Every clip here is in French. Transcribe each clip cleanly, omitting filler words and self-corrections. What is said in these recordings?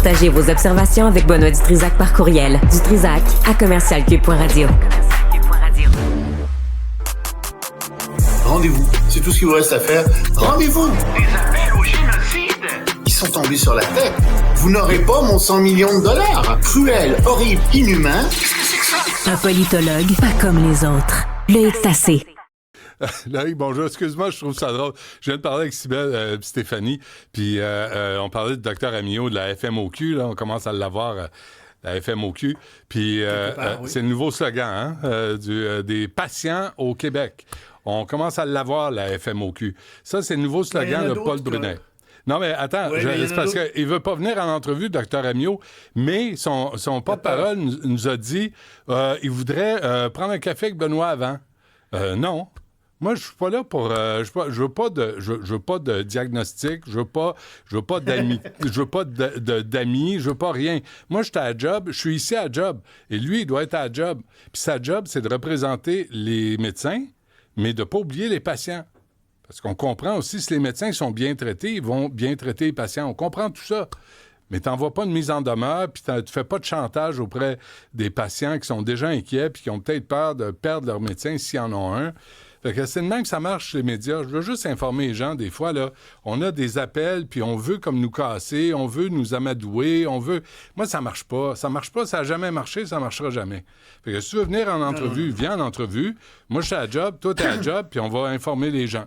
Partagez vos observations avec Benoît Dutrisac par courriel. dutrisac@commercialcube.radio. Rendez-vous. C'est tout ce qu'il vous reste à faire. Rendez-vous. Des appels au génocide. Ils sont tombés sur la tête. Vous n'aurez pas mon 100 millions de dollars. Cruel, horrible, inhumain. Qu'est-ce que c'est que ça? Un politologue pas comme les autres. Loïc Tassé. Loïc, bonjour. Excuse-moi, je trouve ça drôle. Je viens de parler avec Stéphanie, puis on parlait du docteur Amio de la FMOQ. Là, on commence à l'avoir, la FMOQ. Puis c'est le nouveau slogan des patients au Québec. On commence à l'avoir, la FMOQ. Ça, c'est le nouveau slogan de Paul Brunet. Non, mais attends, c'est parce qu'il ne veut pas venir en entrevue, Dr Amio, mais son porte-parole nous a dit il voudrait prendre un café avec Benoît avant. Non. Moi, je suis pas là pour. Je veux pas de diagnostic. Je veux pas d'amis. Je veux pas d'amis. Je veux pas rien. Moi, je suis à job. Je suis ici à job. Et lui, il doit être à job. Puis sa job, c'est de représenter les médecins, mais de pas oublier les patients. Parce qu'on comprend aussi, si les médecins sont bien traités, ils vont bien traiter les patients. On comprend tout ça. Mais tu n'envoies pas de mise en demeure, puis tu ne fais pas de chantage auprès des patients qui sont déjà inquiets, puis qui ont peut-être peur de perdre leur médecin s'ils en ont un. Fait que c'est de même que ça marche chez les médias. Je veux juste informer les gens, des fois, là, on a des appels, puis on veut comme nous casser, on veut nous amadouer, on veut... Moi, ça marche pas. Ça marche pas, ça n'a jamais marché, ça marchera jamais. Fait que si tu veux venir en entrevue, viens en entrevue. Moi, je suis à job, toi, tu es à job, puis on va informer les gens.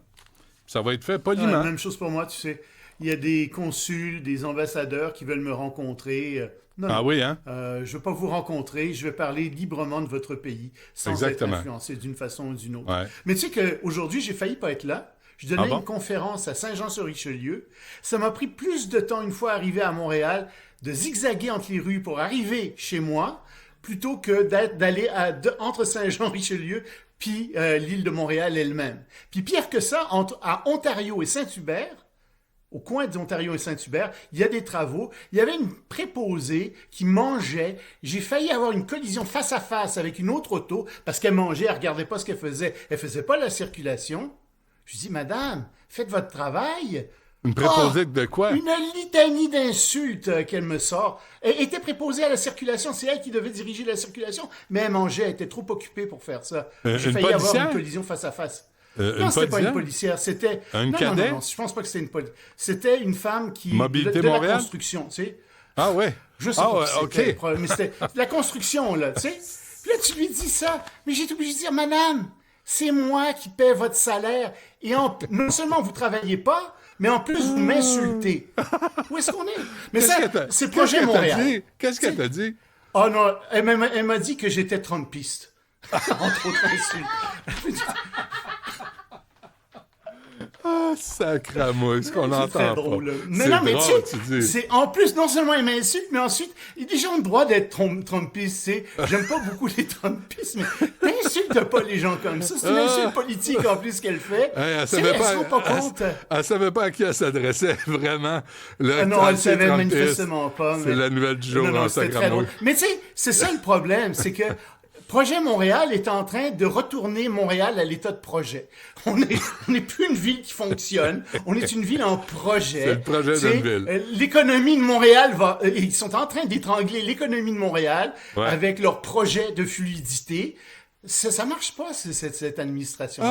Ça va être fait poliment. Même chose pour moi, tu sais. Il y a des consuls, des ambassadeurs qui veulent me rencontrer. Oui, hein? Je ne veux pas vous rencontrer, je vais parler librement de votre pays, sans être influencé d'une façon ou d'une autre. Ouais. Mais tu sais qu'aujourd'hui, j'ai failli pas être là. Je donnais une conférence à Saint-Jean-sur-Richelieu. Ça m'a pris plus de temps, une fois arrivé à Montréal, de zigzaguer entre les rues pour arriver chez moi, plutôt que d'aller entre Saint-Jean-Richelieu puis l'île de Montréal elle-même. Puis pire que ça, à Ontario et Saint-Hubert, au coin d'Ontario et Saint-Hubert, il y a des travaux. Il y avait une préposée qui mangeait. J'ai failli avoir une collision face à face avec une autre auto parce qu'elle mangeait, elle regardait pas ce qu'elle faisait. Elle faisait pas la circulation. Je lui dis, madame, faites votre travail. Une préposée de quoi? Une litanie d'insultes qu'elle me sort. Elle était préposée à la circulation. C'est elle qui devait diriger la circulation. Mais elle mangeait. Elle était trop occupée pour faire ça. J'ai failli avoir une collision face à face. Non, c'était pas une policière. C'était... Un cadet? Non, je pense pas que c'était une policière. C'était une femme qui... Mobilité de la Montréal? construction, tu sais. Ah ouais? Je sais pas c'était, mais c'était de la construction, là, tu sais. Puis là, tu lui dis ça. Mais j'ai été obligé de dire, madame, c'est moi qui paie votre salaire. Et non seulement vous travaillez pas, mais en plus, vous m'insultez. Où est-ce qu'on est? Mais ça, c'est Projet Montréal. Qu'est-ce qu'elle t'a dit? Oh non, elle m'a dit que j'étais trumpiste. Entre autres insultes. Ah, sacramouille, qu'on n'entend pas. Mais non, mais tu sais, c'est en plus, non seulement il m'insulte, mais ensuite, les gens ont le droit d'être trumpistes, tu sais. J'aime pas beaucoup les trumpistes, mais t'insultes pas les gens comme ça. C'est une insulte politique, en plus, qu'elle fait. Elle savait elle savait pas à qui elle s'adressait, vraiment. Non, elle savait manifestement pas. C'est la nouvelle du jour, non, c'était très drôle. Mais tu sais, c'est ça le problème, c'est que Projet Montréal est en train de retourner Montréal à l'état de projet. On n'est plus une ville qui fonctionne. On est une ville en projet. C'est le projet d'une ville. L'économie de Montréal ils sont en train d'étrangler l'économie de Montréal avec leur projet de fluidité. Ça marche pas, cette administration.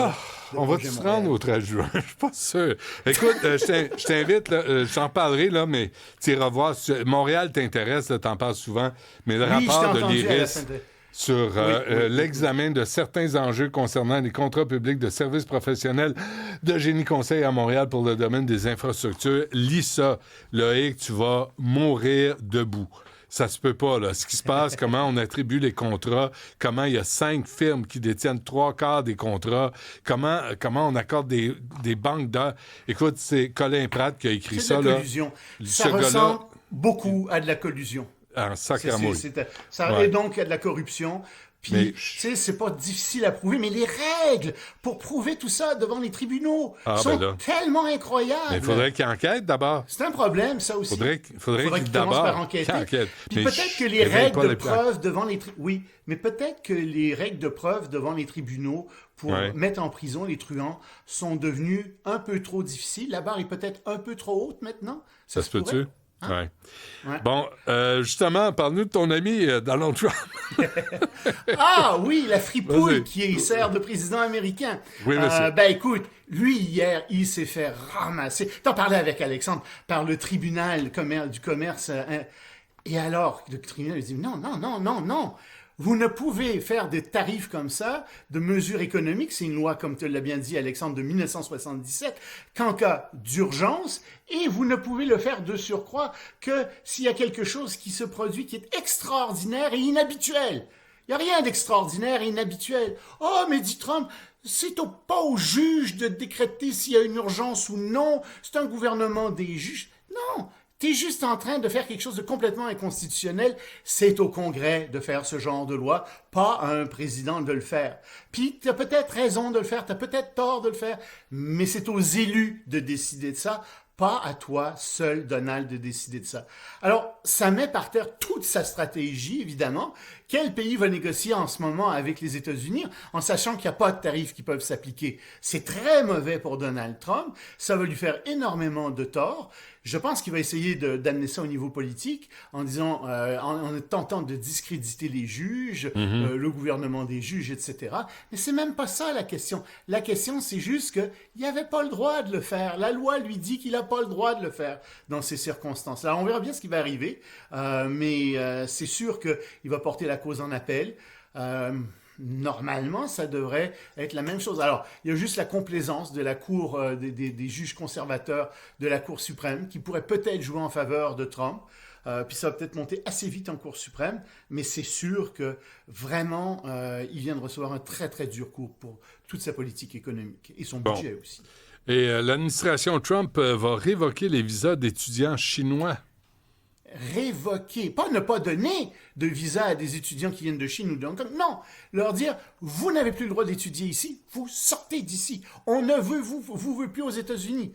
On va se rendre au 13 juin, je suis pas sûr. Écoute, je t'invite, là, j'en parlerai, là, mais tu iras voir. Montréal t'intéresse, t'en parles souvent, mais le rapport de l'IRIS sur l'examen de certains enjeux concernant les contrats publics de services professionnels de génie conseil à Montréal pour le domaine des infrastructures. Lis ça, Loïc, tu vas mourir debout. Ça se peut pas, là. Ce qui se passe, comment on attribue les contrats, comment il y a 5 firmes qui détiennent 3/4 des contrats, comment on accorde des banques d'heures. Écoute, c'est Colin Pratt qui a écrit ça, là. C'est de la collusion. Ça ressemble beaucoup à de la collusion. Un sacramouille. Ça et donc à de la corruption. Puis, tu sais, c'est pas difficile à prouver, mais les règles pour prouver tout ça devant les tribunaux sont tellement incroyables. Mais il faudrait qu'ils enquêtent d'abord. C'est un problème, ça aussi. Faudrait qu'ils commencent par enquêter. Puis peut-être que les règles de preuve devant les oui, mais peut-être que les règles de preuve devant les tribunaux pour mettre en prison les truands sont devenues un peu trop difficiles. La barre est peut-être un peu trop haute maintenant. Ça se peut-tu? Ouais. Ouais. Bon, justement, parle-nous de ton ami Donald Trump. Ah oui, la fripouille Vas-y. qui sert de président américain. Oui, monsieur. Ben écoute, lui, hier, il s'est fait ramasser. T'en parlais avec Alexandre, par le tribunal du commerce. Et alors, le tribunal lui dit, non, non, non, non, non. Vous ne pouvez faire des tarifs comme ça, de mesures économiques, c'est une loi, comme tu l'as bien dit, Alexandre, de 1977, qu'en cas d'urgence, et vous ne pouvez le faire de surcroît que s'il y a quelque chose qui se produit qui est extraordinaire et inhabituel. Il n'y a rien d'extraordinaire et inhabituel. Oh, mais dit Trump, c'est pas au juge de décréter s'il y a une urgence ou non, c'est un gouvernement des juges. Non! T'es juste en train de faire quelque chose de complètement inconstitutionnel. C'est au Congrès de faire ce genre de loi, pas à un président de le faire. Puis t'as peut-être raison de le faire, t'as peut-être tort de le faire, mais c'est aux élus de décider de ça, pas à toi seul, Donald, de décider de ça. Alors, ça met par terre toute sa stratégie, évidemment. Quel pays va négocier en ce moment avec les États-Unis en sachant qu'il n'y a pas de tarifs qui peuvent s'appliquer? C'est très mauvais pour Donald Trump. Ça va lui faire énormément de tort. Je pense qu'il va essayer d'amener ça au niveau politique en disant, en tentant de discréditer les juges, le gouvernement des juges, etc. Mais c'est même pas ça la question. La question, c'est juste qu'il n'avait pas le droit de le faire. La loi lui dit qu'il n'a pas le droit de le faire dans ces circonstances. Alors, on verra bien ce qui va arriver, mais c'est sûr qu'il va porter la cause en appel. Normalement, ça devrait être la même chose. Alors, il y a juste la complaisance de la Cour, des juges conservateurs de la Cour suprême qui pourrait peut-être jouer en faveur de Trump. Puis ça va peut-être monter assez vite en Cour suprême, mais c'est sûr que vraiment, il vient de recevoir un très, très dur coup pour toute sa politique économique et son budget aussi. Et l'administration Trump va révoquer les visas d'étudiants chinois. Révoquer, pas ne pas donner de visa à des étudiants qui viennent de Chine ou de Hong Kong. Non, leur dire, vous n'avez plus le droit d'étudier ici, vous sortez d'ici. On ne vous veut plus aux États-Unis.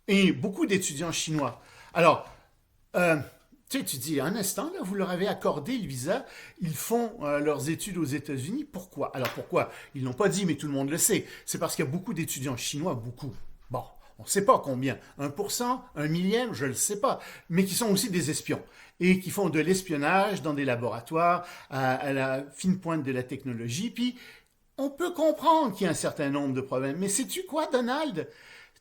Et beaucoup d'étudiants chinois. Alors, tu dis, un instant, là, vous leur avez accordé le visa, ils font leurs études aux États-Unis. Pourquoi? Alors pourquoi? Ils l'ont pas dit, mais tout le monde le sait. C'est parce qu'il y a beaucoup d'étudiants chinois, beaucoup. Bon. On ne sait pas combien, 1%, 1 millième, je ne le sais pas, mais qui sont aussi des espions et qui font de l'espionnage dans des laboratoires à la fine pointe de la technologie. Puis, on peut comprendre qu'il y a un certain nombre de problèmes. Mais sais-tu quoi, Donald?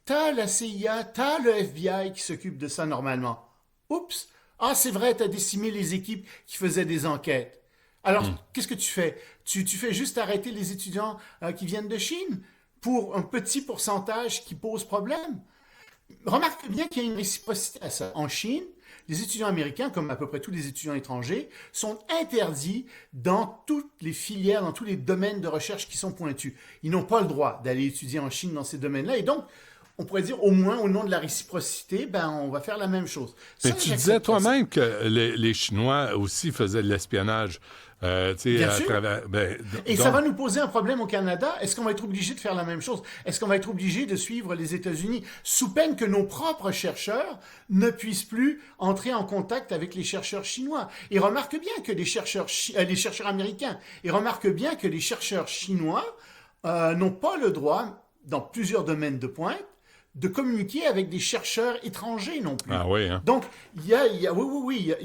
T'as la CIA, t'as le FBI qui s'occupe de ça normalement. Oups! Ah, c'est vrai, t'as décimé les équipes qui faisaient des enquêtes. Alors, qu'est-ce que tu fais? Tu fais juste arrêter les étudiants qui viennent de Chine? Pour un petit pourcentage qui pose problème. Remarque bien qu'il y a une réciprocité à ça. En Chine, les étudiants américains, comme à peu près tous les étudiants étrangers, sont interdits dans toutes les filières, dans tous les domaines de recherche qui sont pointus. Ils n'ont pas le droit d'aller étudier en Chine dans ces domaines-là. Et donc, on pourrait dire, au moins, au nom de la réciprocité, on va faire la même chose. Mais tu disais toi-même que les Chinois aussi faisaient de l'espionnage. Bien sûr. Et ça va nous poser un problème au Canada. Est-ce qu'on va être obligé de faire la même chose? Est-ce qu'on va être obligé de suivre les États-Unis sous peine que nos propres chercheurs ne puissent plus entrer en contact avec les chercheurs chinois? Et remarque bien que les chercheurs américains, et remarque bien que les chercheurs chinois n'ont pas le droit, dans plusieurs domaines de pointe, de communiquer avec des chercheurs étrangers non plus. Ah oui, hein? Donc, il y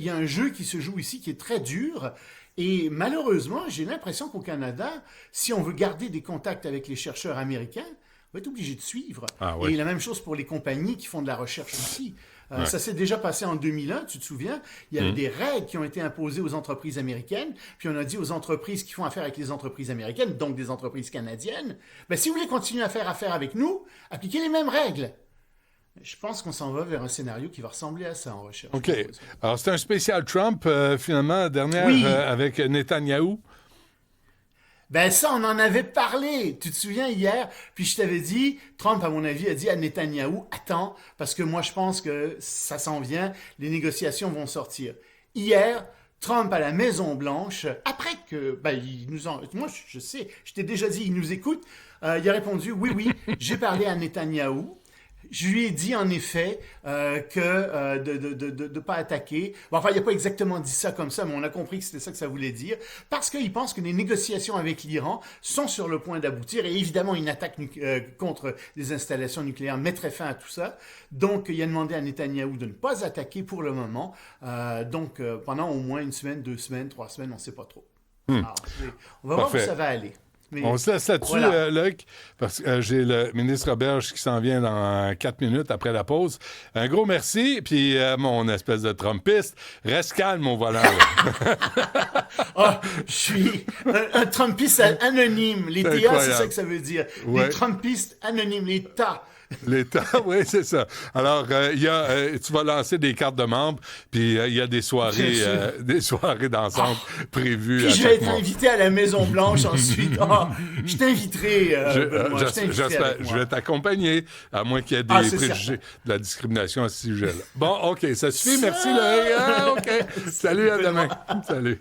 a un jeu qui se joue ici qui est très dur. Et malheureusement, j'ai l'impression qu'au Canada, si on veut garder des contacts avec les chercheurs américains, on va être obligé de suivre. Ah oui. Et la même chose pour les compagnies qui font de la recherche aussi. Ouais. Ça s'est déjà passé en 2001, tu te souviens? Il y avait des règles qui ont été imposées aux entreprises américaines, puis on a dit aux entreprises qui font affaire avec les entreprises américaines, donc des entreprises canadiennes, si vous voulez continuer à faire affaire avec nous, appliquez les mêmes règles. Je pense qu'on s'en va vers un scénario qui va ressembler à ça en recherche. OK. Alors, c'est un spécial Trump, finalement, dernière, oui. avec Netanyahou. Ça, on en avait parlé. Tu te souviens hier? Puis je t'avais dit, Trump, à mon avis, a dit à Netanyahou, attends, parce que moi, je pense que ça s'en vient, les négociations vont sortir. Hier, Trump à la Maison-Blanche, après que, moi, je sais, je t'ai déjà dit, il nous écoute, il a répondu, oui, j'ai parlé à Netanyahou. Je lui ai dit en effet que de pas attaquer. Bon, enfin, il n'a pas exactement dit ça comme ça, mais on a compris que c'était ça que ça voulait dire, parce qu'il pense que les négociations avec l'Iran sont sur le point d'aboutir, et évidemment, une attaque contre des installations nucléaires mettrait fin à tout ça. Donc, il a demandé à Netanyahou de ne pas attaquer pour le moment. Donc, pendant au moins 1 semaine, 2 semaines, 3 semaines, on ne sait pas trop. Alors, on va voir où ça va aller. Mais on se laisse là-dessus, voilà. Luc, parce que j'ai le ministre Roberge qui s'en vient dans 4 minutes après la pause. Un gros merci, puis mon espèce de Trumpiste, reste calme, mon volant. Je suis un Trumpiste anonyme. Les TA, c'est ça que ça veut dire. Ouais. Les Trumpistes anonymes, les TA. L'État, oui, c'est ça. Alors, tu vas lancer des cartes de membres, puis il y a des soirées d'ensemble prévues. Puis je vais être invité à la Maison-Blanche ensuite. Je t'inviterai, je vais t'accompagner, à moins qu'il y ait des préjugés de la discrimination à ce sujet-là. Bon, OK, ça suffit. Merci, Loïc. OK. Salut, à demain. Salut.